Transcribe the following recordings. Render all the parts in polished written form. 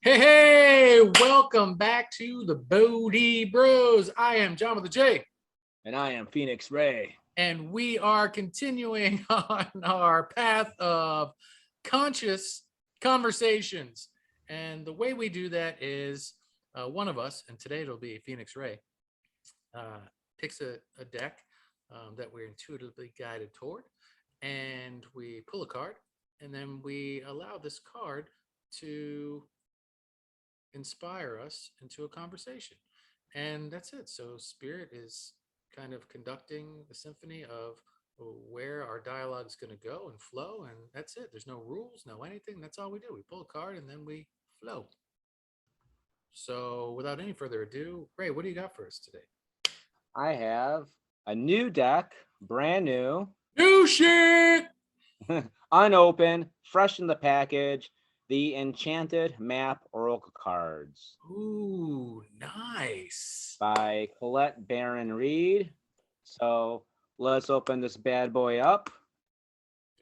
Hey, welcome back to the Bodhi Bros. I am John with the J. And I am Phoenix Ray. And we are continuing on our path of conscious conversations. And the way we do that is one of us, and today it'll be Phoenix Ray, picks a deck that we're intuitively guided toward, and we pull a card, and then we allow this card to inspire us into a conversation. And that's it. So spirit is kind of conducting the symphony of where our dialogue is going to go and flow. And that's it. There's no rules, no anything. That's all we do. We pull a card and then we flow. So without any further ado, Ray, what do you got for us today? I have a new deck, brand new. New shit! Unopened, fresh in the package. The Enchanted Map Oracle Cards. Ooh, nice. By Colette Baron Reed. So let's open this bad boy up.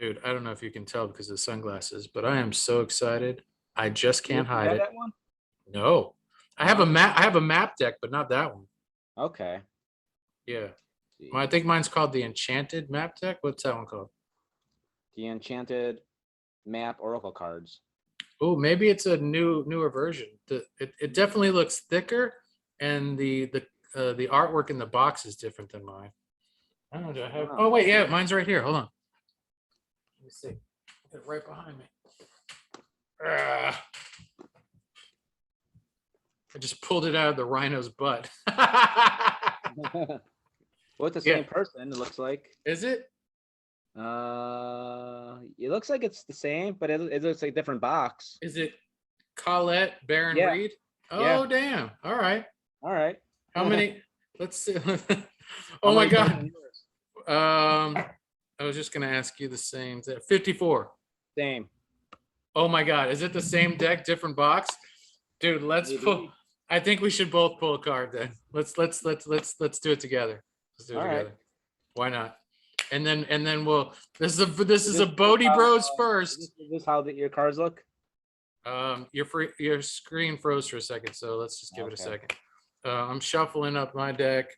Dude, I don't know if you can tell because of the sunglasses, but I am so excited. I just can't hide it. That one? No. I have a map. I have a map deck, but not that one. Okay. Yeah. I think mine's called the Enchanted Map Deck. What's that one called? The Enchanted Map Oracle Cards. Oh, maybe it's a newer version. It definitely looks thicker, and the artwork in the box is different than mine. I don't know. Do I have? Oh wait, yeah, mine's right here. Hold on. Let me see. It's right behind me. I just pulled it out of the rhino's butt. Well, it's the same person, it looks like. Is it? It looks like it's the same, but it looks like a different box. Is it Colette Baron Reed? Oh, yeah. Damn. All right. How many? Let's see. Oh my God. I was just gonna ask you the same. 54. Same. Oh my God. Is it the same deck, different box? Dude, let's pull. I think we should both pull a card then. Let's do it together. Let's do it together. Right. Why not? And then we'll. This is a Bodhi Bros first. Is this how your cards look? Your screen froze for a second, so let's just give it a second. I'm shuffling up my deck,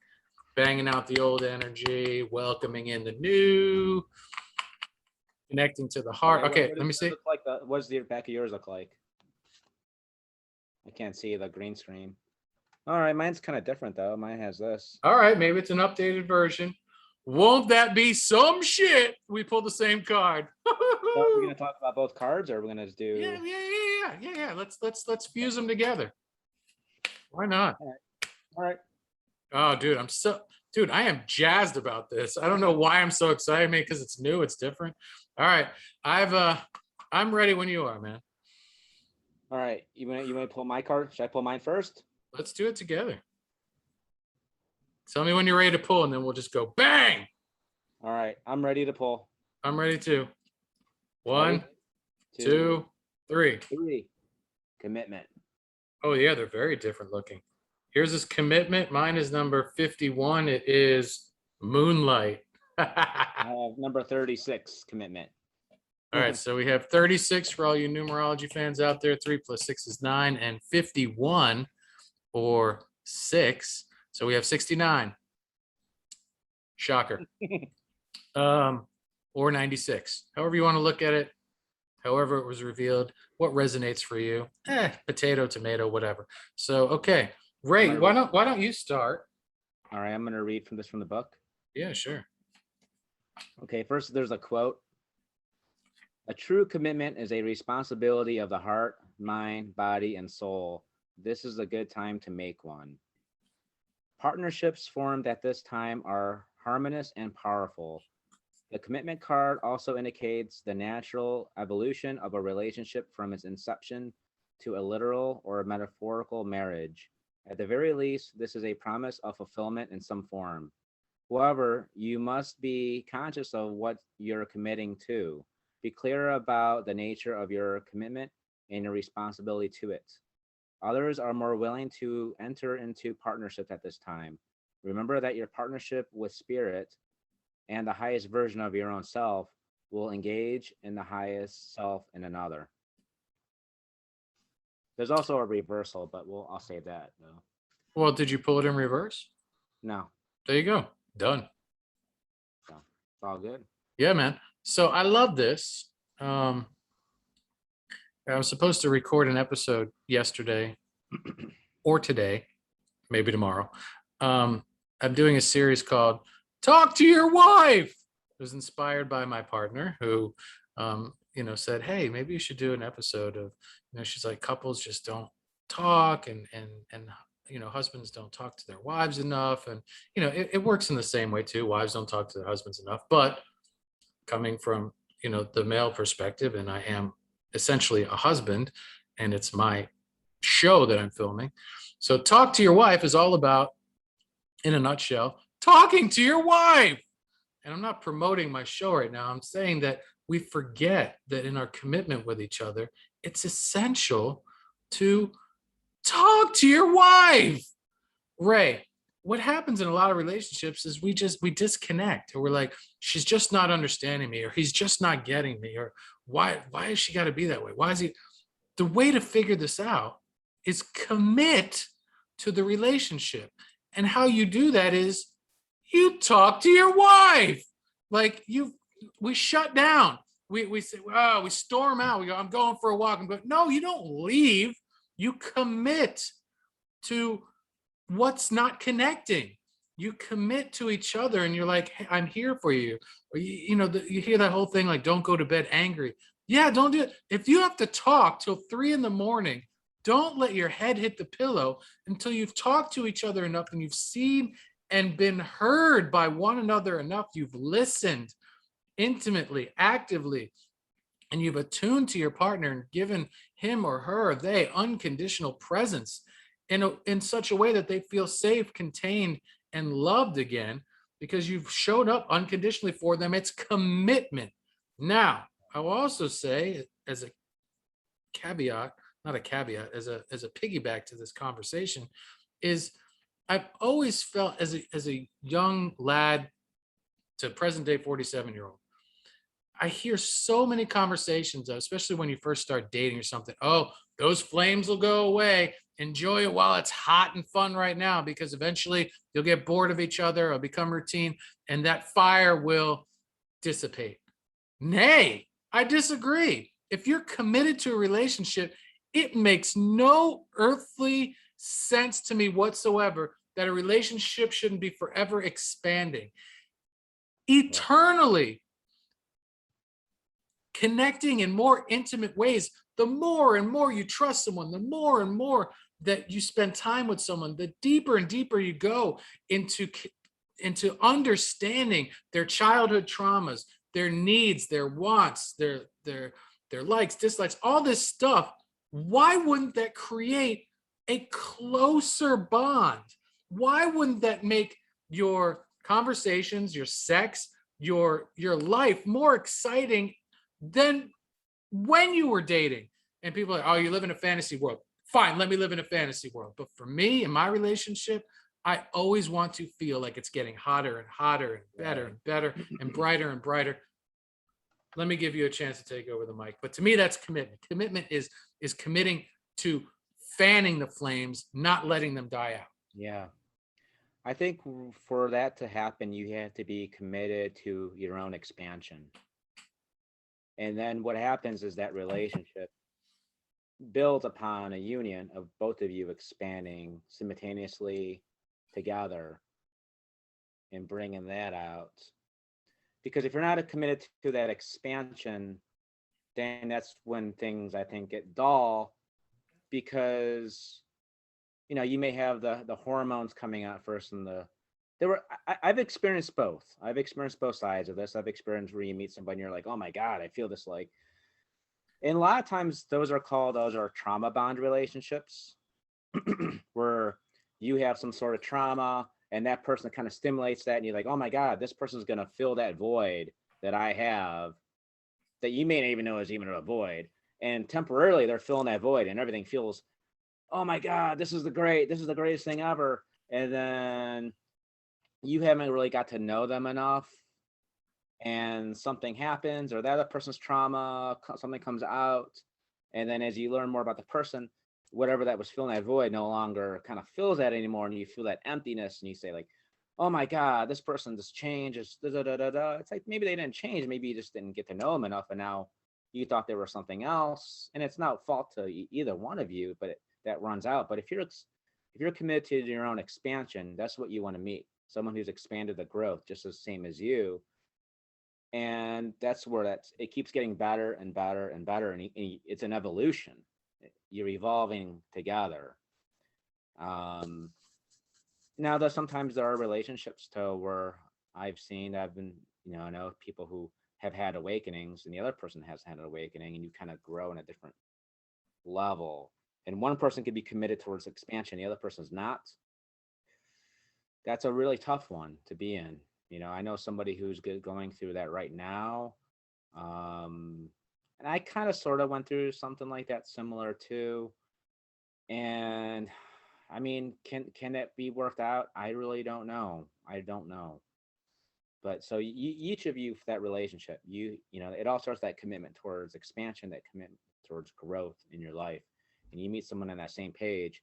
banging out the old energy, welcoming in the new, connecting to the heart. Okay, let me see. What does the back of yours look like? I can't see the green screen. All right, mine's kind of different though. Mine has this. All right, maybe it's an updated version. Won't that be some shit? We pull the same card. So we're gonna talk about both cards, or we're gonna just do? Yeah. Let's fuse them together. Why not? All right. Oh, dude, I am jazzed about this. I don't know why I'm so excited, maybe because it's new, it's different. All right, I'm ready when you are, man. All right, you want to pull my card? Should I pull mine first? Let's do it together. Tell me when you're ready to pull, and then we'll just go bang. All right, I'm ready to pull. I'm ready too. 1, 2, 3. Commitment. Oh yeah, they're very different looking. Here's his commitment. Mine is number 51. It is Moonlight. I have number 36, commitment. All right, so we have 36 for all you numerology fans out there. 3 + 6 is 9, and 51 or 6. So we have 69. Shocker. Or 96. However you want to look at it, however it was revealed, what resonates for you. Potato, tomato, whatever. So, okay. Ray, why don't you start? All right, I'm going to read from the book. Yeah, sure. Okay, first there's a quote. A true commitment is a responsibility of the heart, mind, body, and soul. This is a good time to make one. Partnerships formed at this time are harmonious and powerful. The commitment card also indicates the natural evolution of a relationship from its inception to a literal or metaphorical marriage. At the very least, this is a promise of fulfillment in some form. However, you must be conscious of what you're committing to. Be clear about the nature of your commitment and your responsibility to it. Others are more willing to enter into partnerships at this time. Remember that your partnership with spirit and the highest version of your own self will engage in the highest self in another. There's also a reversal, but I'll save that though. Well, did you pull it in reverse? No, There you go. Done. so it's all good. Yeah, man. So I love this. Um, I was supposed to record an episode yesterday or today, maybe tomorrow. Um, I'm doing a series called Talk to Your Wife. It was inspired by my partner who, said, hey, maybe you should do an episode of, she's like, couples just don't talk and husbands don't talk to their wives enough. And, it works in the same way too. Wives don't talk to their husbands enough, but coming from, the male perspective, and I am essentially a husband and it's my show that I'm filming. So Talk to Your Wife is all about, in a nutshell, talking to your wife. And I'm not promoting my show right now. I'm saying that we forget that in our commitment with each other, it's essential to talk to your wife. Ray, what happens in a lot of relationships is we disconnect, or we're like, she's just not understanding me, or he's just not getting me, or why has she got to be that way? Why is he? The way to figure this out is commit to the relationship. And how you do that is you talk to your wife. Like we shut down. We say, oh, we storm out. We go, I'm going for a walk. I'm going, no, you don't leave. You commit to what's not connecting. You commit to each other and you're like, hey, I'm here for you. Or you hear that whole thing like, don't go to bed angry. Yeah, don't do it. If you have to talk till 3 a.m, don't let your head hit the pillow until you've talked to each other enough and you've seen and been heard by one another enough. You've listened intimately, actively, and you've attuned to your partner and given him or her, they, unconditional presence in such a way that they feel safe, contained, and loved again because you've showed up unconditionally for them. It's commitment. Now, I will also say, as a caveat, not a caveat, as a piggyback to this conversation, is I've always felt as a young lad to present day 47-year-old, I hear so many conversations, especially when you first start dating or something. Oh, those flames will go away. Enjoy it while it's hot and fun right now, because eventually you'll get bored of each other. It'll become routine and that fire will dissipate. Nay, I disagree. If you're committed to a relationship, it makes no earthly sense to me whatsoever that a relationship shouldn't be forever expanding, eternally connecting in more intimate ways. The more and more you trust someone, the more and more that you spend time with someone, the deeper and deeper you go into understanding their childhood traumas, their needs, their wants, their likes, dislikes, all this stuff. Why wouldn't that create a closer bond? Why wouldn't that make your conversations, your sex, your life more exciting than when you were dating? And people are like, oh, you live in a fantasy world. Fine, let me live in a fantasy world. But for me, in my relationship, I always want to feel like it's getting hotter and hotter and better and better and brighter and brighter. Let me give you a chance to take over the mic. But to me, that's commitment. Commitment is committing to fanning the flames, not letting them die out. Yeah. I think for that to happen, you have to be committed to your own expansion. And then what happens is that relationship builds upon a union of both of you expanding simultaneously together and bringing that out. Because if you're not committed to that expansion, then that's when things, I think, get dull, because you may have the hormones coming out first, and I've experienced both. I've experienced both sides of this. I've experienced where you meet somebody and you're like, oh my God, I feel this, like, and a lot of times those are trauma bond relationships where you have some sort of trauma and that person kind of stimulates that, and you're like, oh my God, this person's going to fill that void that I have, that you may not even know is even a void. And temporarily they're filling that void and everything feels, oh my God, this is the greatest thing ever. And then you haven't really got to know them enough, and something happens, or that other person's trauma, something comes out. And then as you learn more about the person, whatever that was filling that void no longer kind of fills that anymore, and you feel that emptiness, and you say like, oh my god, this person just changed, it's da, da, da, da, da. It's like maybe they didn't change, maybe you just didn't get to know them enough, and now you thought they were something else, and it's not fault to either one of you, but that runs out. But if you're committed to your own expansion, that's what you want to meet, someone who's expanded the growth just the same as you. And that's where it keeps getting better and better and better, and it's an evolution. You're evolving together. um Now, though, sometimes there are relationships too where I've been, I know people who have had awakenings, and the other person has had an awakening, and you kind of grow in a different level, and one person could be committed towards expansion, the other person's not. That's a really tough one to be in. I know somebody who's going through that right now. um and I kind of sort of went through something like that, similar too. And I mean, can it be worked out? I really don't know. I don't know. But so each of you, for that relationship, it all starts that commitment towards expansion, that commitment towards growth in your life, and you meet someone on that same page.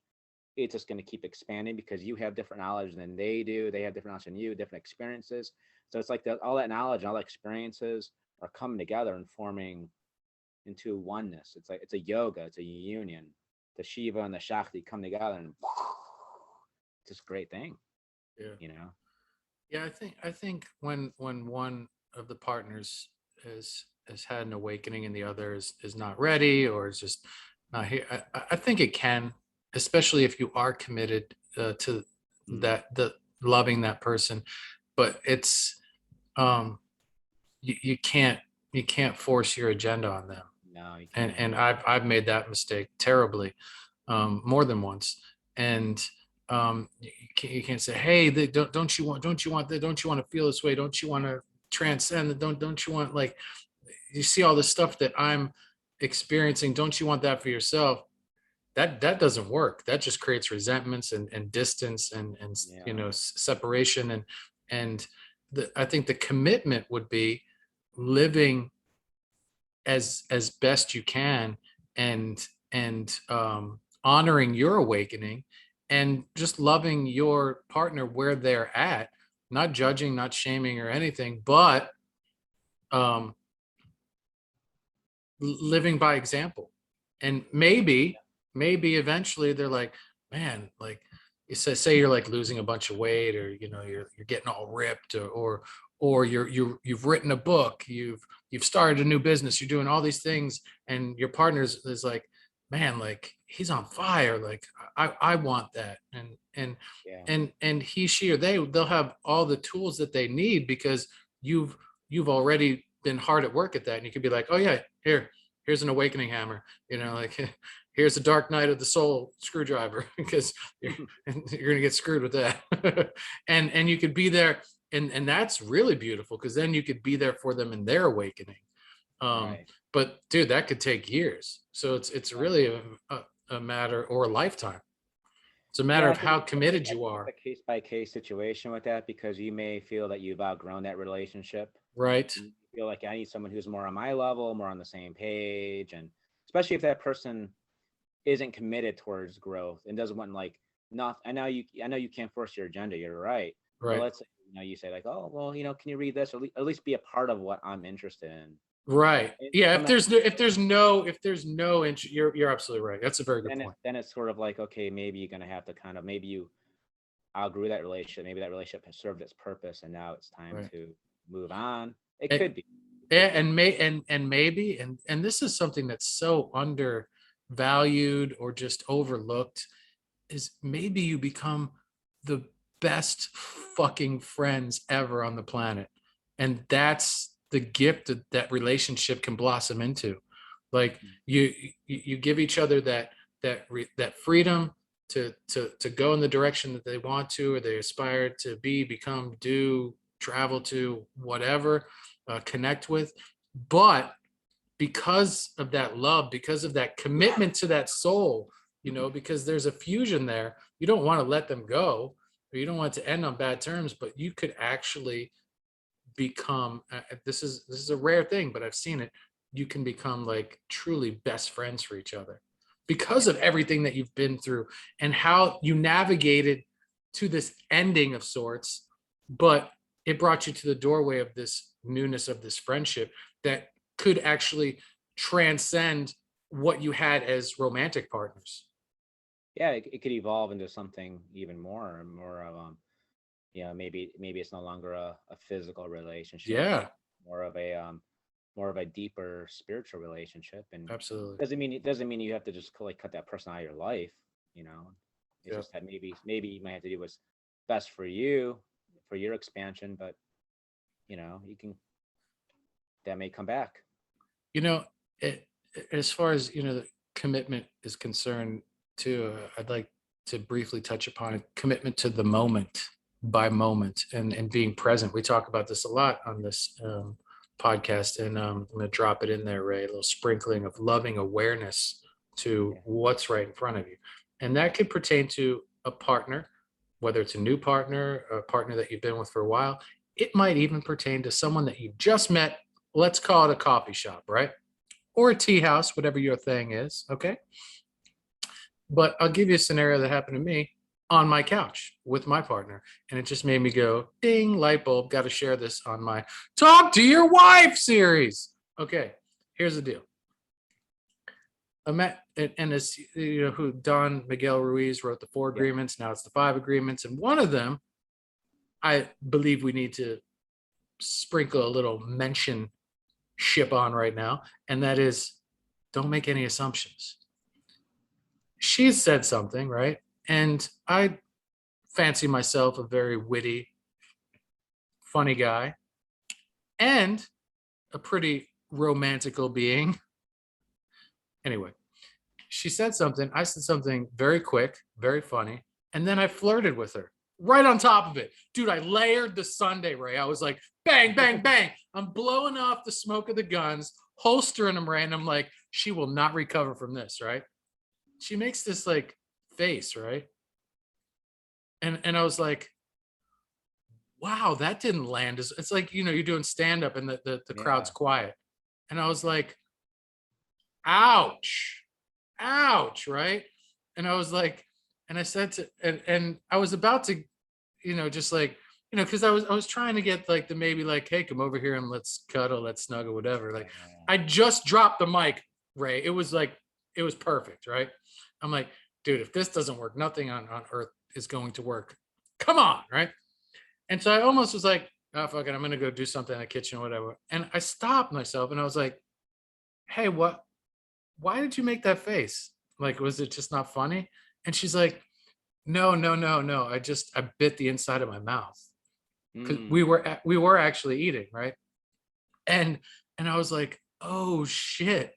It's just going to keep expanding because you have different knowledge than they do. They have different knowledge than you, different experiences. So it's like all that knowledge and all the experiences are coming together and forming into oneness. It's like it's a yoga, it's a union. The Shiva and the Shakti come together, and it's just a great thing, Yeah. you know. Yeah, I think when one of the partners has had an awakening and the other is not ready or is just not here, I think it can, especially if you are committed to Mm. that, the loving that person. But it's um you can't, you can't force your agenda on them. No, you And can't. I've made that mistake terribly, more than once. And you can't say, hey, don't you want that, don't you want to feel this way, don't you want to transcend it, don't you want, like, you see all the stuff that I'm experiencing, don't you want that for yourself? That doesn't work. That just creates resentments and distance and Yeah. separation. And I think the commitment would be living as best you can, and honoring your awakening, and just loving your partner where they're at, not judging, not shaming or anything, but um living by example. And maybe eventually they're like, man, like, you say you're like losing a bunch of weight, or you're getting all ripped, or you've written a book, you've started a new business, you're doing all these things, and your partner's is like, man, like, he's on fire, like, I want that. Yeah. And he, she, or they'll have all the tools that they need, because you've you've already been hard at work at that. And you could be like, oh yeah, here's an awakening hammer, like, here's a dark night of the soul screwdriver, because you're gonna get screwed with that. And you could be there, and that's really beautiful, because then you could be there for them in their awakening. um Right. but dude, that could take years, so it's Yeah. really a matter, or a lifetime. It's a matter Yeah, of how committed you it's a are. case by case situation with that, because you may feel that you've outgrown that relationship. Right. You feel like I need someone who's more on my level, more on the same page, and especially if that person isn't committed towards growth and doesn't want, like, not. I know you can't force your agenda. You're right, but Right. let's say, you say like, oh well, can you read this, or at least be a part of what I'm interested in. Right. And Yeah. sometimes If there's no interest, you're absolutely right. That's a very good point. then it's sort of like, okay, maybe you're gonna have to kind of, maybe you outgrew that relationship. Maybe that relationship has served its purpose, and now it's time Right. to move on. It And, could be. It could be. and maybe, and this is something that's so undervalued or just overlooked, is maybe you become the best fucking friends ever on the planet. And that's the gift that that relationship can blossom into. Like, you give each other that freedom to go in the direction that they want to, or they aspire to be, become, do, travel to, whatever, connect with. But because of that love, because of that commitment to that soul, because there's a fusion there, you don't want to let them go, or you don't want it to end on bad terms, but you could actually become, this is a rare thing, but I've seen it, you can become like truly best friends for each other. because of everything that you've been through and how you navigated to this ending of sorts, but it brought you to the doorway of this newness of this friendship that could actually transcend what you had as romantic partners. Yeah, it could evolve into something even more of maybe it's no longer a physical relationship, Yeah, more of a more of a deeper spiritual relationship. And absolutely. doesn't mean you have to just like cut that person out of your life, you know. It's Yeah. just that maybe you might have to do what's best for you, for your expansion, but you can, that may come back. You know, it, as far as, the commitment is concerned, too, I'd like to briefly touch upon commitment to the moment by moment and being present. We talk about this a lot on this podcast, and I'm going to drop it in there, Ray, a little sprinkling of loving awareness to Yeah. what's right in front of you. And that could pertain to a partner, whether it's a new partner, a partner that you've been with for a while. It might even pertain to someone that you just met. Let's call it a coffee shop, right? Or a tea house, whatever your thing is. Okay. But I'll give you a scenario that happened to me on my couch with my partner. And it just made me go, ding, light bulb. Got to share this on my Talk to Your Wife series. Okay. Here's the deal. I met, and as who Don Miguel Ruiz wrote the 4 Yeah. agreements. Now it's the 5 agreements. And one of them, I believe we need to sprinkle a little mention ship on right now. And that is, don't make any assumptions. She's said something, right? And I fancy myself a very witty, funny guy and a pretty romantical being. Anyway, she said something. I said something very quick, very funny. And then I flirted with her right on top of it. Dude, I layered the Sunday, Ray. I was like, bang, bang, bang. I'm blowing off the smoke of the guns, holstering them random. Like, she will not recover from this, right? She makes this like face, right? And I was like, wow, that didn't land. It's like, you're doing stand up and the crowd's Yeah. quiet. And I was like, ouch, ouch, right? And I was like, and I said to, and I was about to, just like, because I was trying to get like the maybe like, hey, come over here and let's cuddle, let's snuggle, whatever. Like, I just dropped the mic, Ray. It was like, it was perfect, right? I'm like, dude, if this doesn't work, nothing on earth is going to work. Come on, right? And so I almost was like, oh, fuck it, I'm going to go do something in the kitchen, whatever. And I stopped myself and I was like, hey, why did you make that face? Like, was it just not funny? And she's like, no, no, no, no. I bit the inside of my mouth because Mm. we were actually eating, right? And I was like, oh shit.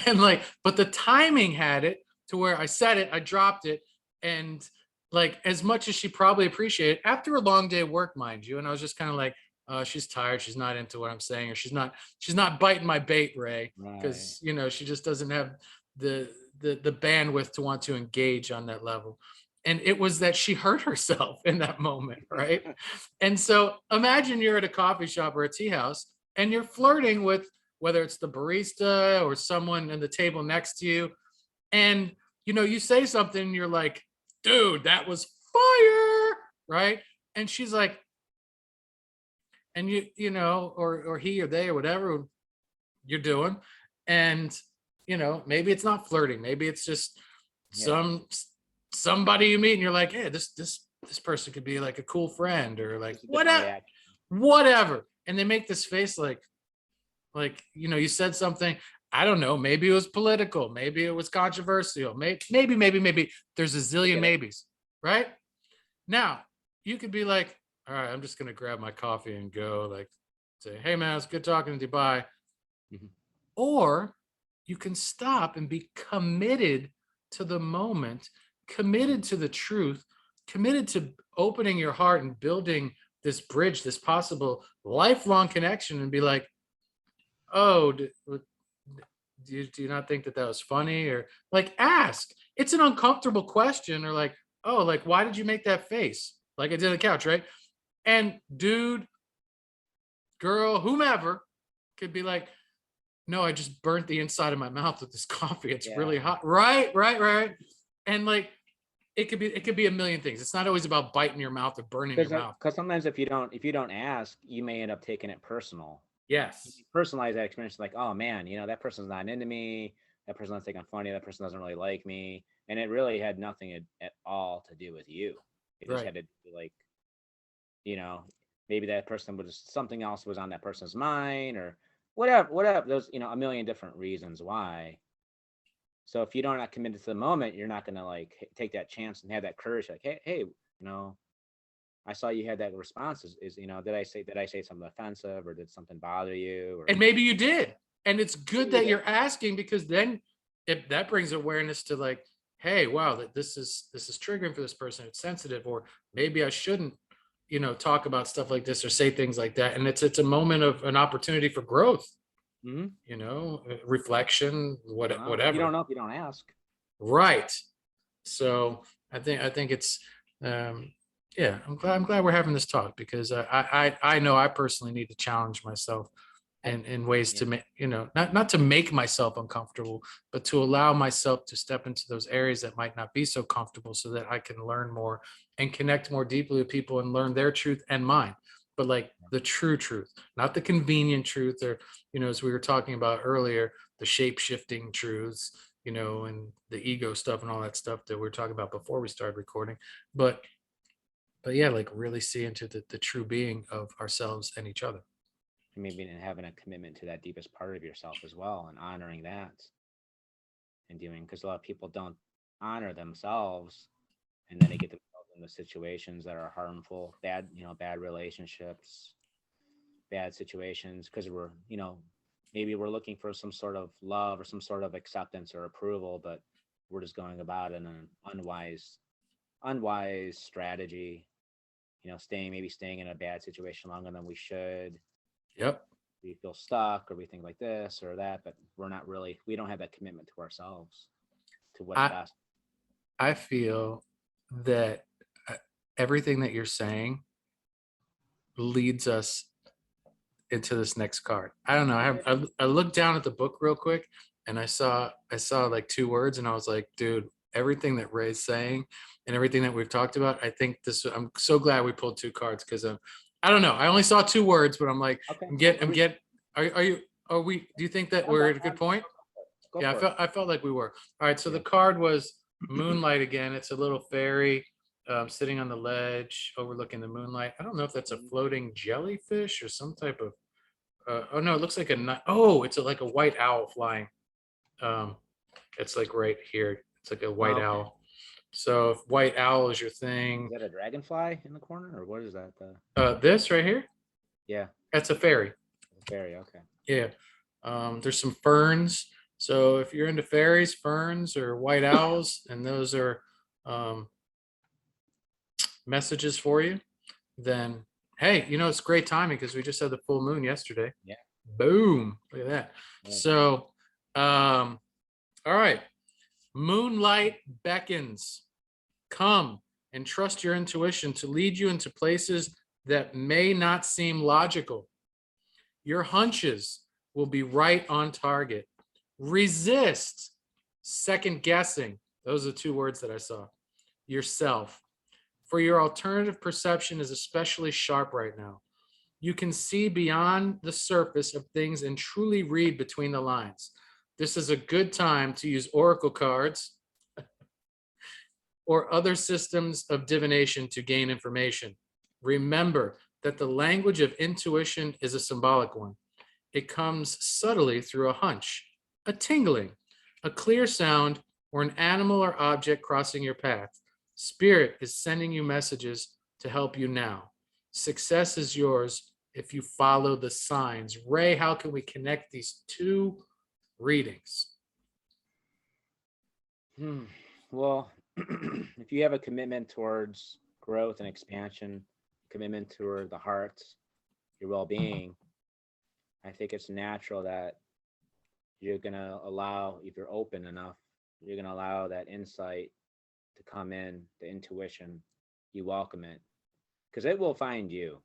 And like, but the timing had it to where I said it, I dropped it, and like as much as she probably appreciated after a long day of work, mind you, and I was just kind of like, she's tired, she's not into what I'm saying, or she's not biting my bait, Ray, Right. because she just doesn't have the bandwidth to want to engage on that level. And it was that she hurt herself in that moment, right? And so imagine you're at a coffee shop or a tea house and you're flirting with whether it's the barista or someone in the table next to you, and you say something and you're like, dude, that was fire, right? And she's like, and or he or they or whatever you're doing, and maybe it's not flirting, maybe it's just Yeah. somebody you meet and you're like, hey, this person could be like a cool friend or like Just a different whatever, reaction. whatever, and they make this face like you said something, I don't know, maybe it was political, maybe it was controversial, maybe there's a I zillion get it. maybes, right? Now you could be like, all right, I'm just gonna grab my coffee and go, like, say, hey man, it's good talking to you, bye. Mhm. Or you can stop and be committed to the moment, committed to the truth, committed to opening your heart and building this bridge, this possible lifelong connection, and be like, oh, do you not think that was funny? Or like, ask. It's an uncomfortable question, or like, oh, like, why did you make that face? Like I did on the couch, right? And dude, girl, whomever could be like, no, I just burnt the inside of my mouth with this coffee. It's Yeah. really hot. Right. And like it could be a million things. It's not always about biting your mouth or burning your mouth. Because sometimes if you don't ask, you may end up taking it personal. You Yes. personalize that experience like, oh man, that person's not into me. That person's not thinking I'm funny. That person doesn't really like me. And it really had nothing at all to do with you. It just Right. had to do like, you know, maybe that person was something else was on that person's mind or whatever. There's, a million different reasons why. So if you don't not committed to the moment, you're not gonna like take that chance and have that courage. Like, hey, I saw you had that response. Did I say something offensive or did something bother you or And maybe you did. And it's good maybe you that did? you're asking, because then that brings awareness to like, hey, wow, that this is triggering for this person. It's sensitive, or maybe I shouldn't, talk about stuff like this or say things like that. And it's a moment of an opportunity for growth, Mm-hmm. reflection, No, you whatever. don't know if you don't ask. Right. So I think it's yeah, I'm glad we're having this talk, because I know I personally need to challenge myself in ways Yeah. to make, not to make myself uncomfortable, but to allow myself to step into those areas that might not be so comfortable, so that I can learn more and connect more deeply with people and learn their truth and mine. But like the true truth, not the convenient truth, or, as we were talking about earlier, the shape shifting truths, and the ego stuff and all that stuff that we were talking about before we started recording. But yeah, like really see into the true being of ourselves and each other. And maybe having a commitment to that deepest part of yourself as well and honoring that and doing because a lot of people don't honor themselves and then they get themselves into situations that are harmful, bad relationships, bad situations because maybe we're looking for some sort of love or some sort of acceptance or approval, but we're just going about it in an unwise strategy. Staying in a bad situation longer than we should. Yep. We feel stuck or we think like this or that, but we don't have that commitment to ourselves, to what's I best. I feel that uh, everything that you're saying leads us into this next card. I don't know. I looked down at the book real quick, and I saw like two words, and I was like, dude, everything that Ray's saying and everything that we've talked about, I think this. I'm so glad we pulled two cards, because I don't know. I only saw two words, but I'm like, Okay. I'm get. Are you? Are we? Do you think that I'm we're done. at a good point? Go Yeah, I for it. felt like we were. All right, so the Yeah. card was Moonlight again. It's a little fairy sitting on the ledge overlooking the moonlight. I don't know if that's a floating jellyfish or some type of. Oh no, it looks like it's like a white owl flying. Um, it's like right here. It's like a white Okay. owl. So if white owl is your thing, Is that a dragonfly in the corner or what is that? this right here, Yeah, that's a fairy. the fairy. Okay. Yeah. There's some ferns. So if you're into fairies, ferns, or white owls, and those are um, messages for you, then hey, it's great timing, because we just had the full moon yesterday. Yeah. Boom. Look at that. Yeah. So, all right. Moonlight beckons. Come and trust your intuition to lead you into places that may not seem logical. Your hunches will be right on target. Resist second guessing. Those are the two words that I saw. Yourself. For your alternative perception is especially sharp right now. You can see beyond the surface of things and truly read between the lines. This is a good time to use oracle cards or other systems of divination to gain information. Remember that the language of intuition is a symbolic one. It comes subtly through a hunch, a tingling, a clear sound, or an animal or object crossing your path. Spirit is sending you messages to help you now. Success is yours if you follow the signs. Ray, how can we connect these two readings? Well, if you have a commitment towards growth and expansion, commitment toward the heart, your well-being, I think it's natural that you're gonna allow, if you're open enough, you're gonna allow that insight to come in, the intuition. You welcome it because it will find you.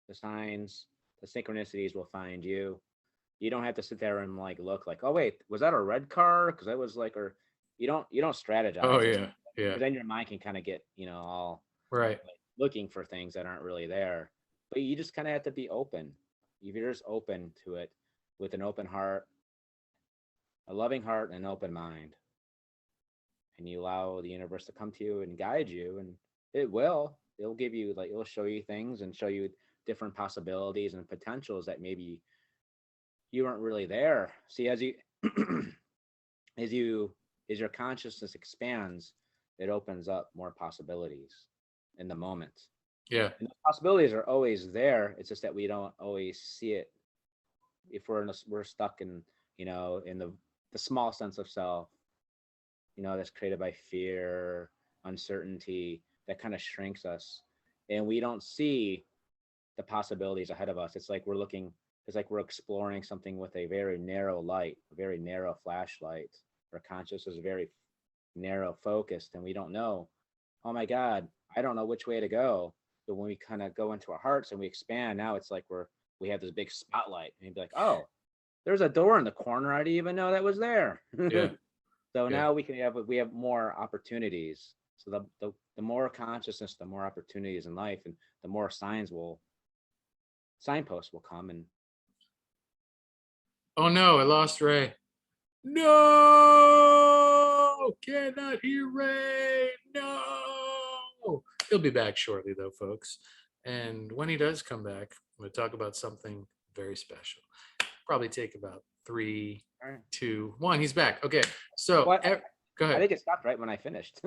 The signs, the synchronicities will find you. You don't have to sit there and like look like, oh wait, was that a red car? Because I was like, or you don't Oh strategize this, yeah, yeah, because then your mind can kind of get, all right. like looking for things that aren't really there. But you just kind of have to be open. If you're just open to it with an open heart, a loving heart, and an open mind, and you allow the universe to come to you and guide you, and it'll give you like, it'll show you things and show you different possibilities and potentials that maybe you weren't really there. See, as you as you as your consciousness expands, it opens up more possibilities in the moment. Yeah, And those possibilities are always there. It's just that we don't always see it if we're stuck in, in the small sense of self, that's created by fear, uncertainty, that kind of shrinks us. And we don't see the possibilities ahead of us. It's like we're exploring something with a very narrow light, a very narrow flashlight. Our consciousness is very narrow focused, and we don't know, oh my God, I don't know which way to go. But when we kind of go into our hearts and we expand, now it's like we have this big spotlight, and you'd be like, oh, there's a door in the corner. I didn't even know that was there. yeah, So yeah. now we have more opportunities. So the more consciousness, the more opportunities in life, and the more signposts will come. And Oh no, I lost Ray. No, cannot hear Ray. No. He'll be back shortly, though, folks. And when he does come back, I'm going to talk about something very special. Probably take about 3, all right. 2, 1. He's back. Okay. So, Well, go I ahead. think it stopped right when I finished.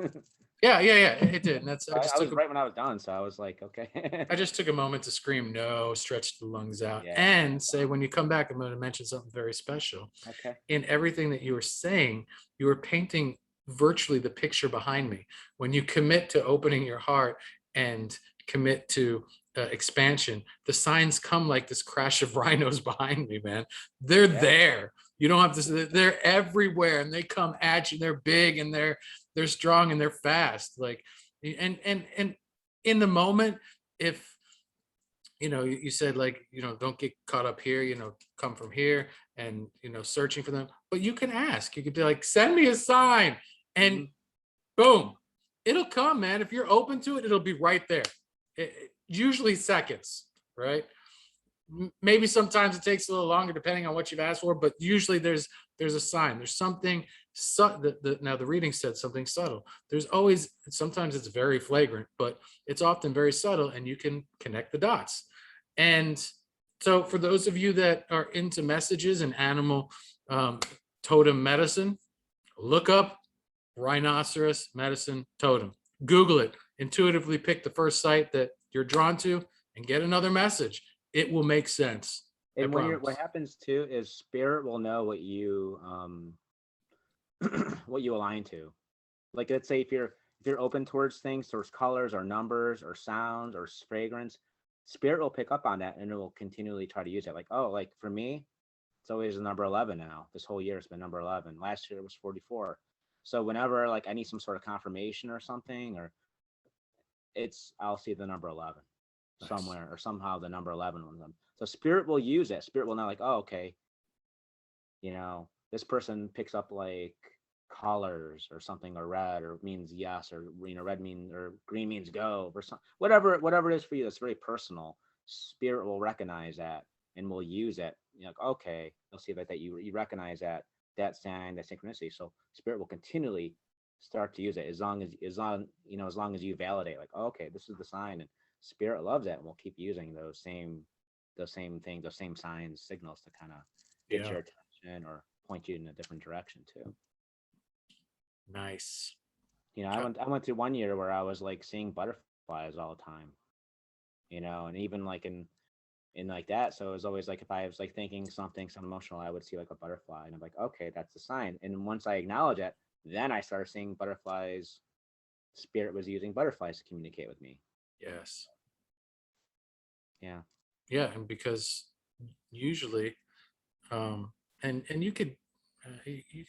Yeah, it did. And that's I just I was took right when I was done, so I was like, okay. I just took a moment to scream no, stretch the lungs out, Yeah. and say, when you come back, I'm going to mention something very special. Okay. In everything that you were saying, you were painting virtually the picture behind me. When you commit to opening your heart and commit to expansion, the signs come like this crash of rhinos behind me, man. They're there. You don't have to. They're everywhere, and they come at you. They're big, and they're strong, and they're fast. Like, and in the moment, if you said, like, don't get caught up here, come from here, and searching for them, but you can ask. You could be like, send me a sign, and boom, it'll come, man. If you're open to it, it'll be right there. Usually seconds, right? Maybe sometimes it takes a little longer depending on what you've asked for, but usually there's a sign. There's something. Now the reading said something subtle. There's always, sometimes it's very flagrant, but it's often very subtle, and you can connect the dots. And so for those of you that are into messages and animal totem medicine, look up rhinoceros medicine totem. Google it. Intuitively pick the first site that you're drawn to and get another message. It will make sense. And what happens too is spirit will know what you what you align to. Like, let's say if you're open towards things, towards colors or numbers or sounds or fragrance, spirit will pick up on that, and it will continually try to use it. Like, oh, like for me, it's always the number 11 now. This whole year it's been number 11. Last year it was 44. So whenever like I need some sort of confirmation or something, or I'll see the number 11 somewhere, or somehow the number 11 on them. So spirit will use it. Spirit will know, like, oh, okay, this person picks up like colors or something, or red, or means yes, or red means, or green means go, or something, whatever it is for you that's very personal. Spirit will recognize that and will use it. Like, okay, you'll see that you recognize that sign, that synchronicity. So spirit will continually start to use it as long as you validate, like, oh, okay, this is the sign, and spirit loves it, and we'll keep using those same things, those same signs, signals, to kind of get your attention or point you in a different direction too. Nice. I went through one year where I was like seeing butterflies all the time, and even like in like that. So it was always like, if I was like thinking something emotional, I would see like a butterfly, and I'm like, okay, that's the sign. And once I acknowledge it, then I started seeing butterflies. Spirit was using butterflies to communicate with me. Yes. Yeah. Yeah, and because usually, and you can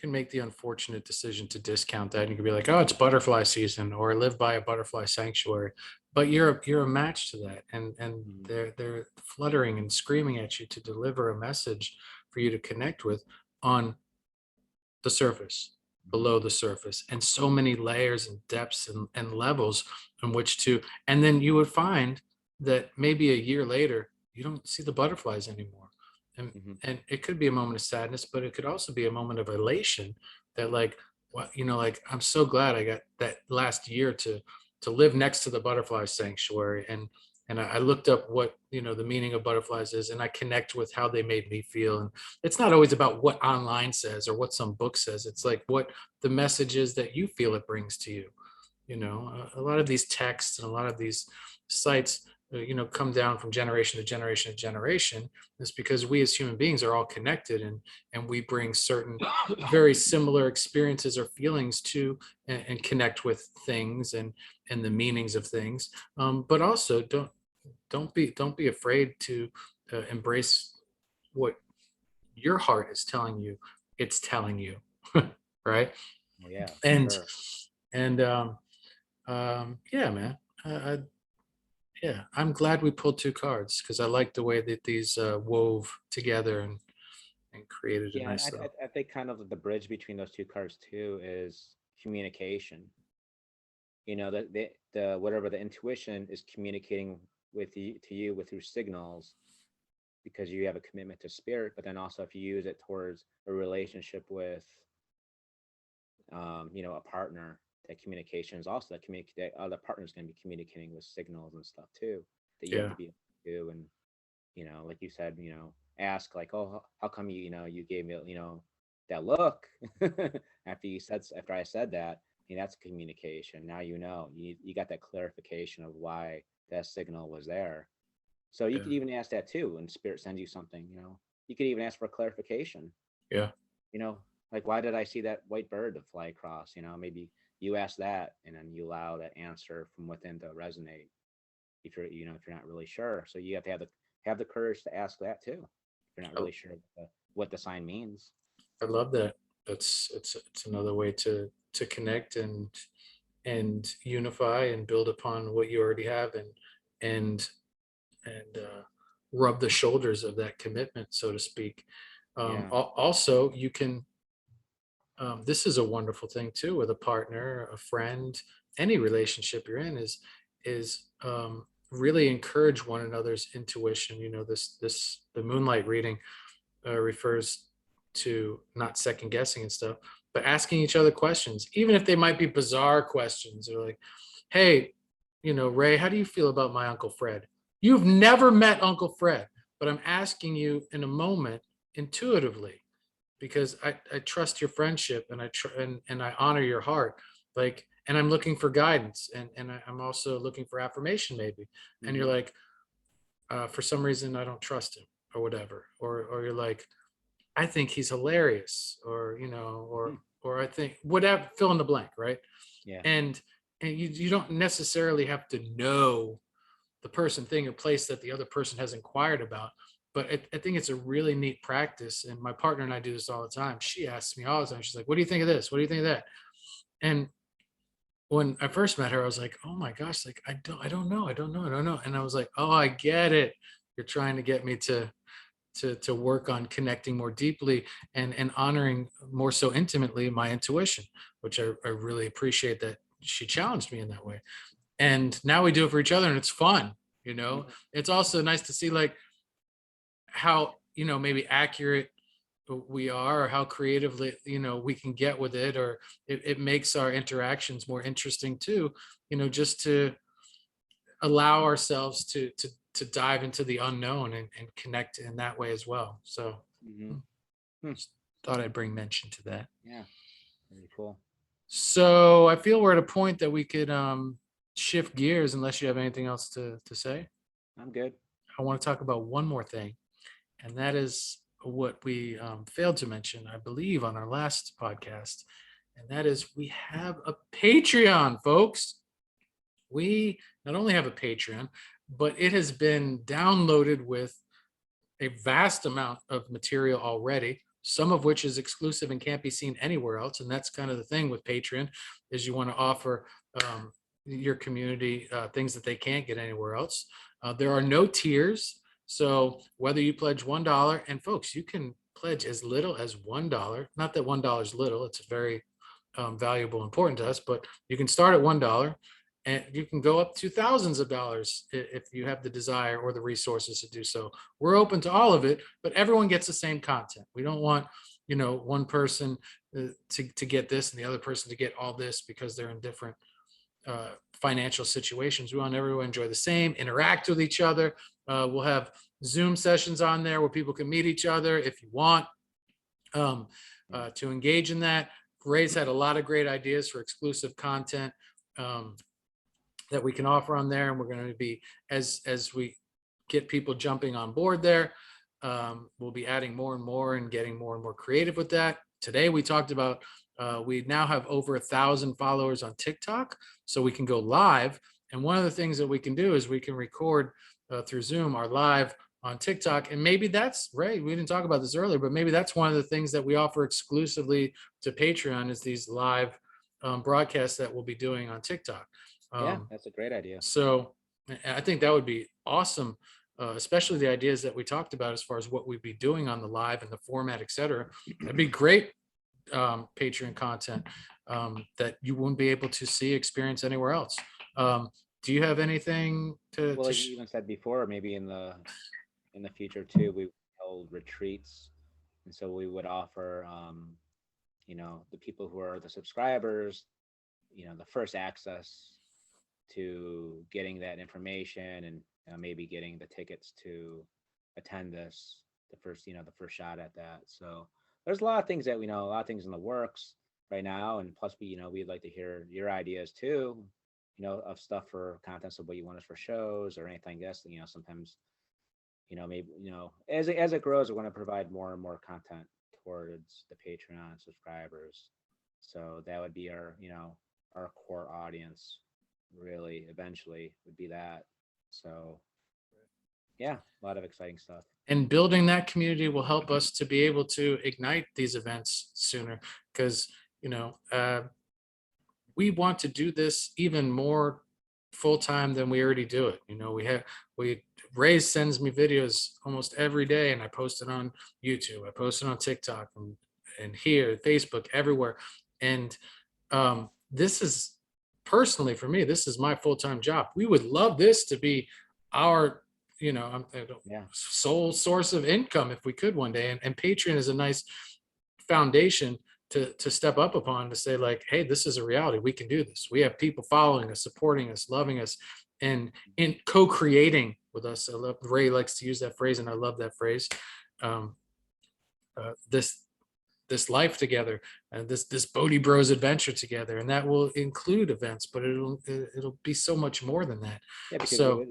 make the unfortunate decision to discount that, and you can be like, oh, it's butterfly season, or live by a butterfly sanctuary, but you're a match to that, and they're fluttering and screaming at you to deliver a message for you to connect with on the surface, below the surface, and so many layers and depths and levels in which to, and then you would find that maybe a year later you don't see the butterflies anymore. and Hmm. and it could be a moment of sadness, but it could also be a moment of elation, that like, what, like, I'm so glad I got that last year to live next to the butterfly sanctuary. And I looked up what the meaning of butterflies is, and I connect with how they made me feel. And it's not always about what online says or what some book says. It's like what the message is that you feel it brings to you. A lot of these texts and a lot of these sites come down from generation to generation to generation. It's because we as human beings are all connected, and we bring certain very similar experiences or feelings to, and connect with things and the meanings of things. But also don't be afraid to embrace what your heart is telling you it's telling you. Right. Oh, yeah, for and sure. and yeah, man. I Yeah, I'm glad we pulled two cards, because I like the way that these wove together and created a Yeah, and nice little. I think kind of the bridge between those two cards too is communication. The whatever the intuition is communicating with you to you with through signals, because you have a commitment to spirit. But then also, if you use it towards a relationship with a partner, that communication is also that other partner is going to be communicating with signals and stuff too, that you have Yeah. to be able to do. And like you said, ask like, oh, how come you gave me that look after I said that. That's communication. Now you got that clarification of why that signal was there. So you Yeah. could even ask that too, and spirit sends you something. You could even ask for clarification. Yeah. you know like, why did I see that white bird to fly across? Maybe you ask that, and then you allow that answer from within to resonate, if you're not really sure. So you have to have the courage to ask that too, if you're not I, really sure what the sign means. I love that. It's another way to connect and unify and build upon what you already have, and and rub the shoulders of that commitment, so to speak. Yeah. Also, you can. This is a wonderful thing too, with a partner, a friend, any relationship you're in, is really encourage one another's intuition. This the moonlight reading refers to not second guessing and stuff, but asking each other questions, even if they might be bizarre questions. Or like, hey, Ray, how do you feel about my Uncle Fred? You've never met Uncle Fred, but I'm asking you in a moment intuitively, because I trust your friendship, and and I honor your heart. Like, and I'm looking for guidance, and I'm also looking for affirmation maybe. And you're Hmm. like, for some reason I don't trust him, or whatever. Or you're like, I think he's hilarious, or or I think whatever, fill in the blank, right? Yeah. And you don't necessarily have to know the person, thing, or place that the other person has inquired about. But I think it's a really neat practice. And my partner and I do this all the time. She asks me all the time. She's like, what do you think of this? What do you think of that? And when I first met her, I was like, oh my gosh, like, I don't know. I don't know. I don't know. And I was like, oh, I get it. You're trying to get me to work on connecting more deeply, and honoring more so intimately my intuition, which I really appreciate that she challenged me in that way. And now we do it for each other, and it's fun. Hmm. It's also nice to see, like, how maybe accurate we are, or how creatively we can get with it, or it makes our interactions more interesting too, just to allow ourselves to dive into the unknown, and connect in that way as well. So Hmm. hmm, Hmm. just thought I'd bring mention to that. Yeah. Very cool. So I feel we're at a point that we could shift gears, unless you have anything else to say. I'm good. I want to talk about one more thing, and that is what we failed to mention, I believe, on our last podcast, and that is we have a Patreon, folks. We not only have a Patreon, but it has been downloaded with a vast amount of material already, some of which is exclusive and can't be seen anywhere else. And that's kind of the thing with Patreon, is you want to offer your community things that they can't get anywhere else. There are no tiers. So whether you pledge $1, and folks, you can pledge as little as $1. Not that $1 is little, it's very valuable, important to us, but you can start at $1 and you can go up to thousands of dollars if you have the desire or the resources to do so. We're open to all of it, but everyone gets the same content. We don't want, one person to get this and the other person to get all this because they're in different financial situations. We want everyone to enjoy the same, interact with each other. We'll have Zoom sessions on there where people can meet each other if you want to engage in that. Ray's had a lot of great ideas for exclusive content that we can offer on there, and we're going to be, as we get people jumping on board there, we'll be adding more and more and getting more and more creative with that. Today we talked about we now have over 1,000 followers on TikTok, so we can go live. And one of the things that we can do is we can record through Zoom our live on TikTok. And maybe that's, Ray, we didn't talk about this earlier, but maybe that's one of the things that we offer exclusively to Patreon is these live broadcasts that we'll be doing on TikTok. Yeah, that's a great idea. So I think that would be awesome, especially the ideas that we talked about as far as what we'd be doing on the live and the format, et cetera. That'd be great Patreon content that you wouldn't be able to see, experience anywhere else. Do you have anything to? Well, like you even said before, maybe in the future too, we held retreats, and so we would offer, the people who are the subscribers, the first access to getting that information, and maybe getting the tickets to attend this, the first shot at that. So there's a lot of things that we know, a lot of things in the works right now, and plus we'd like to hear your ideas too, of stuff for content. So what you want us for shows or anything else. Sometimes, maybe as it grows, we're going to provide more and more content towards the Patreon subscribers. So that would be our our core audience, really, eventually would be that. So yeah, a lot of exciting stuff. And building that community will help us to be able to ignite these events sooner, because we want to do this even more full time than we already do it. Ray sends me videos almost every day, and I post it on YouTube, I post it on TikTok, and here, Facebook, everywhere. And this is, personally for me, this is my full-time job. We would love this to be our sole source of income if we could one day. And Patreon is a nice foundation to step up upon, to say like, hey, this is a reality. We can do this. We have people following us, supporting us, loving us, and in co-creating with us. I love, Ray likes to use that phrase, and I love that phrase. This life together, and this Bodhi Bros adventure together, and that will include events, but it'll be so much more than that. Yeah, because so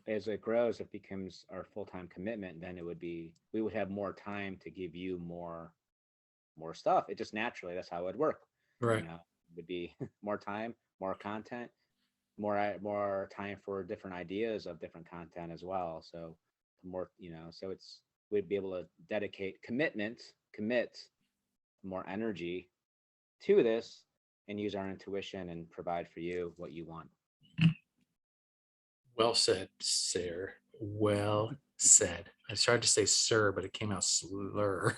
as it grows, it becomes our full-time commitment. Then we would have more time to give you more stuff. It just naturally, that's how it would work. Right. It would be more time, more content, more time for different ideas of different content as well. So more, so we'd be able to commit more energy to this, and use our intuition and provide for you what you want. Well said, sir. Well said. I started to say sir, but it came out slur.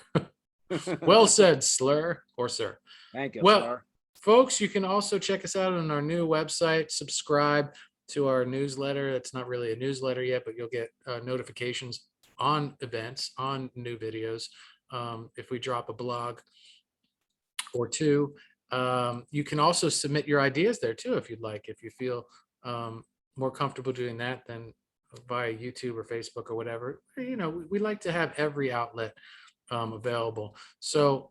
Well said, slur or sir. Thank you. Well, sir. Folks, you can also check us out on our new website. Subscribe to our newsletter. It's not really a newsletter yet, but you'll get notifications on events, on new videos. If we drop a blog or two, you can also submit your ideas there too, if you'd like. If you feel more comfortable doing that than via YouTube or Facebook or whatever, we like to have every outlet available. So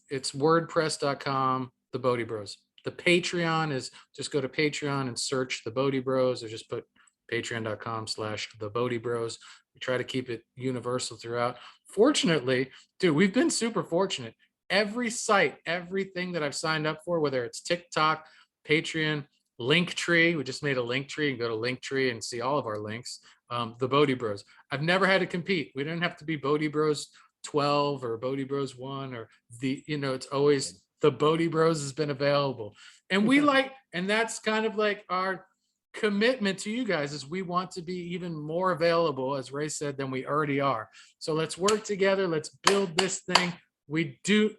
it's wordpress.com, the Bodhi Bros. The Patreon is, just go to Patreon and search the Bodhi Bros, or just put patreon.com/the Bodhi Bros. We try to keep it universal throughout. Fortunately, dude, we've been super fortunate. Every site, everything that I've signed up for, whether it's TikTok, Patreon, Linktree, we just made a Linktree, and go to Linktree and see all of our links. The Bodhi Bros. I've never had to compete. We didn't have to be Bodhi Bros 12 or Bodhi Bros 1 or it's always the Bodhi Bros has been available. And we and that's kind of like our commitment to you guys is we want to be even more available, as Ray said, than we already are. So let's work together. Let's build this thing. We do.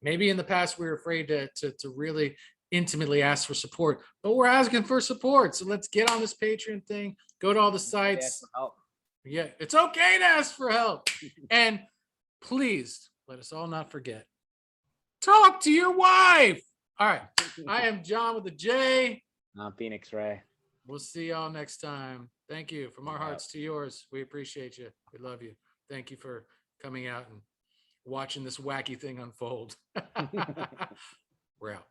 Maybe in the past we were afraid to really intimately ask for support, but we're asking for support. So let's get on this Patreon thing. Go to all the sites. Yeah, it's okay to ask for help. And please let us all not forget. Talk to your wife. All right. I am John with a J. I'm Phoenix Ray. We'll see y'all next time. Thank you. From our hearts to yours. We appreciate you. We love you. Thank you for coming out and watching this wacky thing unfold. We're out.